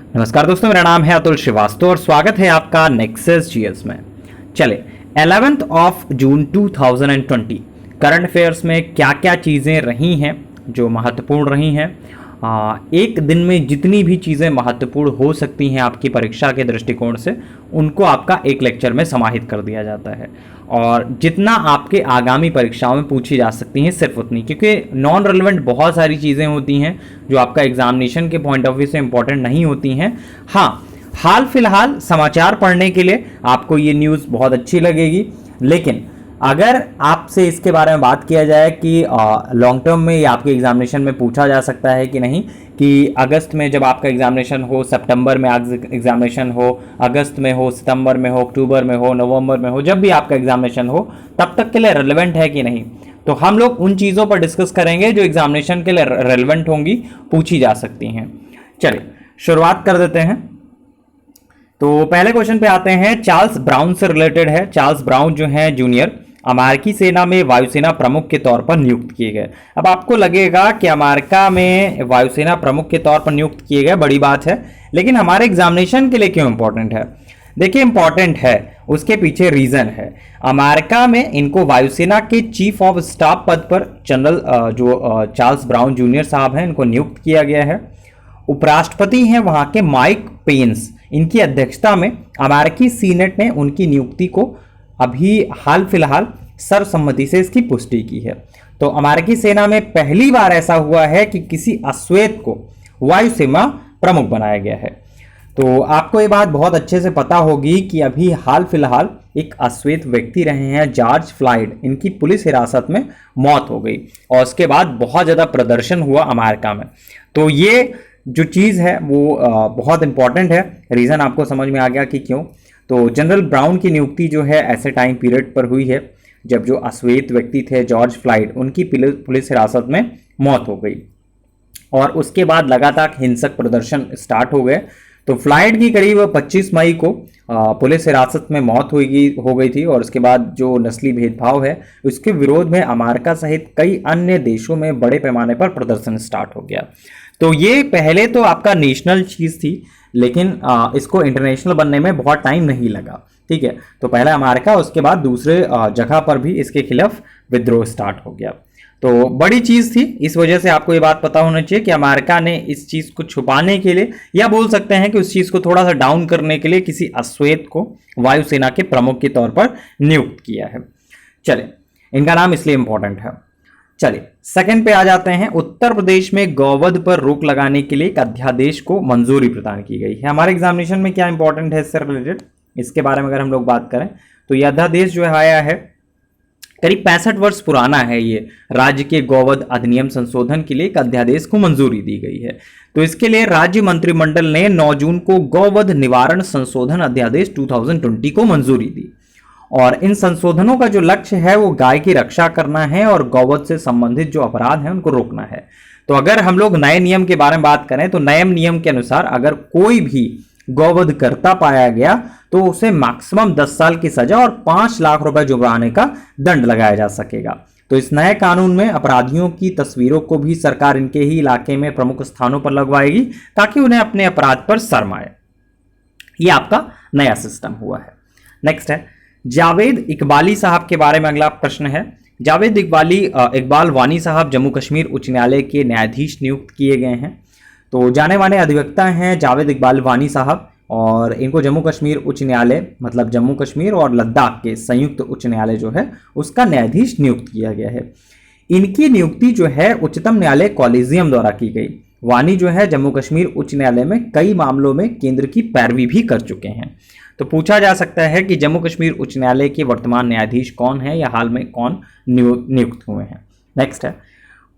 नमस्कार दोस्तों, मेरा नाम है अतुल श्रीवास्तव और स्वागत है आपका नेक्सस जीएस में। चले 11th of June 2020 current affairs में क्या क्या चीज़ें रही हैं जो महत्वपूर्ण रही हैं। एक दिन में जितनी भी चीज़ें महत्वपूर्ण हो सकती हैं आपकी परीक्षा के दृष्टिकोण से, उनको आपका एक लेक्चर में समाहित कर दिया जाता है। और जितना आपके आगामी परीक्षाओं में पूछी जा सकती हैं सिर्फ उतनी, क्योंकि नॉन रेलेवेंट बहुत सारी चीज़ें होती हैं जो आपका एग्जामिनेशन के पॉइंट ऑफ व्यू से इंपॉर्टेंट नहीं होती हैं। हाँ, हाल फिलहाल समाचार पढ़ने के लिए आपको ये न्यूज़ बहुत अच्छी लगेगी, लेकिन अगर आपसे इसके बारे में बात किया जाए कि लॉन्ग टर्म में ये आपके एग्जामिनेशन में पूछा जा सकता है कि नहीं, कि अगस्त में जब आपका एग्जामिनेशन हो, सितंबर में एग्जामिनेशन हो, अगस्त में हो, सितंबर में हो, अक्टूबर में हो, नवंबर में हो, जब भी आपका एग्जामिनेशन हो तब तक के लिए रेलेवेंट है कि नहीं। तो हम लोग उन चीज़ों पर डिस्कस करेंगे जो एग्जामिनेशन के लिए रेलेवेंट होंगी, पूछी जा सकती हैं। चलिए शुरुआत कर देते हैं। तो पहले क्वेश्चन पे आते हैं, चार्ल्स ब्राउन से रिलेटेड है। चार्ल्स ब्राउन जो है जूनियर अमेरिकी सेना में वायुसेना प्रमुख के तौर पर नियुक्त किए गए। अब आपको लगेगा कि अमेरिका में वायुसेना प्रमुख के तौर पर नियुक्त किए गए, बड़ी बात है, लेकिन हमारे एग्जामिनेशन के लिए क्यों इंपॉर्टेंट है? देखिए इंपॉर्टेंट है, उसके पीछे रीजन है। अमेरिका में इनको वायुसेना के चीफ ऑफ स्टाफ पद पर जनरल चार्ल्स ब्राउन जूनियर साहब हैं, इनको नियुक्त किया गया है। उपराष्ट्रपति हैं वहां के माइक पेंस, इनकी अध्यक्षता में अमेरिकी सीनेट ने उनकी नियुक्ति को अभी हाल फिलहाल सर्वसम्मति से इसकी पुष्टि की है। तो अमेरिकी सेना में पहली बार ऐसा हुआ है कि किसी अश्वेत को वायुसेना प्रमुख बनाया गया है। तो आपको ये बात बहुत अच्छे से पता होगी कि अभी हाल फिलहाल एक अश्वेत व्यक्ति रहे हैं जॉर्ज फ्लॉयड, इनकी पुलिस हिरासत में मौत हो गई और उसके बाद बहुत ज़्यादा प्रदर्शन हुआ अमेरिका में। तो ये जो चीज़ है वो बहुत इंपॉर्टेंट है। रीज़न आपको समझ में आ गया कि क्यों। तो जनरल ब्राउन की नियुक्ति जो है ऐसे टाइम पीरियड पर हुई है जब जो अश्वेत व्यक्ति थे जॉर्ज फ्लॉयड, उनकी पुलिस हिरासत में मौत हो गई और उसके बाद लगातार हिंसक प्रदर्शन स्टार्ट हो गए। तो फ्लॉयड की करीब 25 मई को पुलिस हिरासत में मौत हो गई थी और उसके बाद जो नस्ली भेदभाव है उसके विरोध में अमेरिका सहित कई अन्य देशों में बड़े पैमाने पर प्रदर्शन स्टार्ट हो गया। तो ये पहले तो आपका नेशनल चीज़ थी, लेकिन इसको इंटरनेशनल बनने में बहुत टाइम नहीं लगा। ठीक है, तो पहले अमेरिका, उसके बाद दूसरे जगह पर भी इसके खिलाफ विद्रोह स्टार्ट हो गया। तो बड़ी चीज़ थी, इस वजह से आपको ये बात पता होना चाहिए कि अमेरिका ने इस चीज़ को छुपाने के लिए, या बोल सकते हैं कि उस चीज़ को थोड़ा सा डाउन करने के लिए, किसी अश्वेत को वायुसेना के प्रमुख के तौर पर नियुक्त किया है। चले, इनका नाम इसलिए इंपॉर्टेंट है। चलिए सेकंड पे आ जाते हैं। उत्तर प्रदेश में गौवध पर रोक लगाने के लिए एक अध्यादेश को मंजूरी प्रदान की गई है। हमारे एग्जामिनेशन में क्या इंपॉर्टेंट है इससे रिलेटेड, इसके बारे में अगर हम लोग बात करें तो यह अध्यादेश जो है आया है, करीब 65 वर्ष पुराना है। ये राज्य के गौवध अधिनियम संशोधन के लिए एक अध्यादेश को मंजूरी दी गई है। तो इसके लिए राज्य मंत्रिमंडल ने 9 जून को गौवध निवारण संशोधन अध्यादेश 2020 को मंजूरी दी और इन संशोधनों का जो लक्ष्य है वो गाय की रक्षा करना है और गौवध से संबंधित जो अपराध हैं उनको रोकना है। तो अगर हम लोग नए नियम के बारे में बात करें तो नए नियम के अनुसार अगर कोई भी गौवध करता पाया गया तो उसे मैक्सिमम 10 साल की सजा और 5 लाख रुपए जुर्माने का दंड लगाया जा सकेगा। तो इस नए कानून में अपराधियों की तस्वीरों को भी सरकार इनके ही इलाके में प्रमुख स्थानों पर लगवाएगी ताकि उन्हें अपने अपराध पर शर्म आए। ये आपका नया सिस्टम हुआ है। नेक्स्ट है जावेद इकबाली साहब के बारे में अगला प्रश्न है। जावेद इकबाल वानी साहब जम्मू कश्मीर उच्च न्यायालय के न्यायाधीश नियुक्त किए गए हैं। तो जाने माने अधिवक्ता हैं जावेद इकबाल वानी साहब और इनको जम्मू कश्मीर उच्च न्यायालय, मतलब जम्मू कश्मीर और लद्दाख के संयुक्त उच्च न्यायालय जो है उसका न्यायाधीश नियुक्त किया गया है। इनकी नियुक्ति जो है उच्चतम न्यायालय कॉलेजियम द्वारा की गई। वानी जो है जम्मू कश्मीर उच्च न्यायालय में कई मामलों में केंद्र की पैरवी भी कर चुके हैं। तो पूछा जा सकता है कि जम्मू कश्मीर उच्च न्यायालय के वर्तमान न्यायाधीश कौन है या हाल में कौन नियुक्त हुए हैं। नेक्स्ट है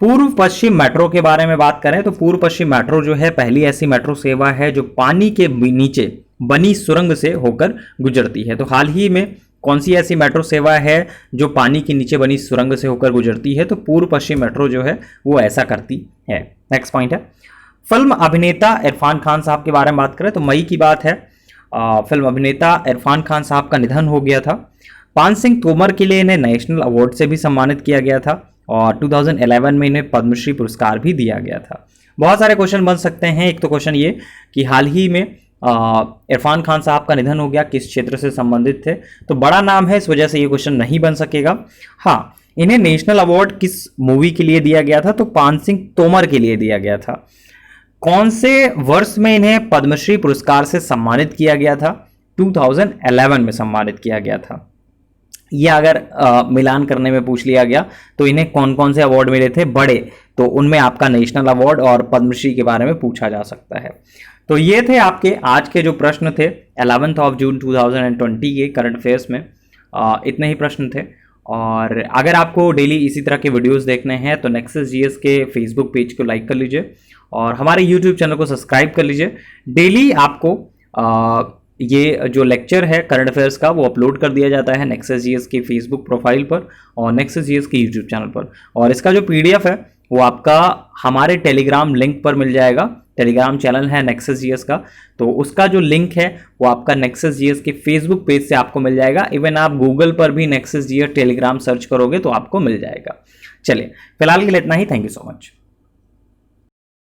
पूर्व पश्चिम मेट्रो के बारे में बात करें तो पूर्व पश्चिम मेट्रो जो है पहली ऐसी मेट्रो सेवा है जो पानी के नीचे बनी सुरंग से होकर गुजरती है। तो हाल ही में कौन सी ऐसी मेट्रो सेवा है जो पानी के नीचे बनी सुरंग से होकर गुजरती है? तो पूर्व पश्चिम मेट्रो जो है वो ऐसा करती है। नेक्स्ट पॉइंट है फिल्म अभिनेता इरफान खान साहब के बारे में बात करें तो मई की बात है। फिल्म अभिनेता इरफान खान साहब का निधन हो गया था। पान सिंह तोमर के लिए इन्हें नेशनल अवार्ड से भी सम्मानित किया गया था और 2011 में इन्हें पद्मश्री पुरस्कार भी दिया गया था। बहुत सारे क्वेश्चन बन सकते हैं। एक तो क्वेश्चन ये कि हाल ही में इरफान खान साहब का निधन हो गया, किस क्षेत्र से संबंधित थे, तो बड़ा नाम है, इस वजह से ये क्वेश्चन नहीं बन सकेगा। हाँ, इन्हें नेशनल अवार्ड किस मूवी के लिए दिया गया था, तो पान सिंह तोमर के लिए दिया गया था। कौन से वर्ष में इन्हें पद्मश्री पुरस्कार से सम्मानित किया गया था, 2011 में सम्मानित किया गया था। ये अगर मिलान करने में पूछ लिया गया तो इन्हें कौन कौन से अवार्ड मिले थे बड़े, तो उनमें आपका नेशनल अवार्ड और पद्मश्री के बारे में पूछा जा सकता है। तो ये थे आपके आज के जो प्रश्न थे 11 जून 2020 के करंट अफेयर्स में। इतने ही प्रश्न थे। और अगर आपको डेली इसी तरह के वीडियोस देखने हैं तो नेक्सस जीएस के फेसबुक पेज को लाइक कर लीजिए और हमारे यूट्यूब चैनल को सब्सक्राइब कर लीजिए। डेली आपको ये जो लेक्चर है करंट अफेयर्स का वो अपलोड कर दिया जाता है नेक्सस जीएस के फेसबुक प्रोफाइल पर और नेक्सस जीएस के यूट्यूब चैनल पर। और इसका जो पीडीएफ है वो आपका हमारे टेलीग्राम लिंक पर मिल जाएगा। टेलीग्राम चैनल है नेक्सस जीएस का, तो उसका जो लिंक है वो आपका नेक्सस जीएस के फेसबुक पेज से आपको मिल जाएगा। इवन आप गूगल पर भी नेक्सस जीएस टेलीग्राम सर्च करोगे तो आपको मिल जाएगा। चलिए, फिलहाल के लिए इतना ही। Thank you so much.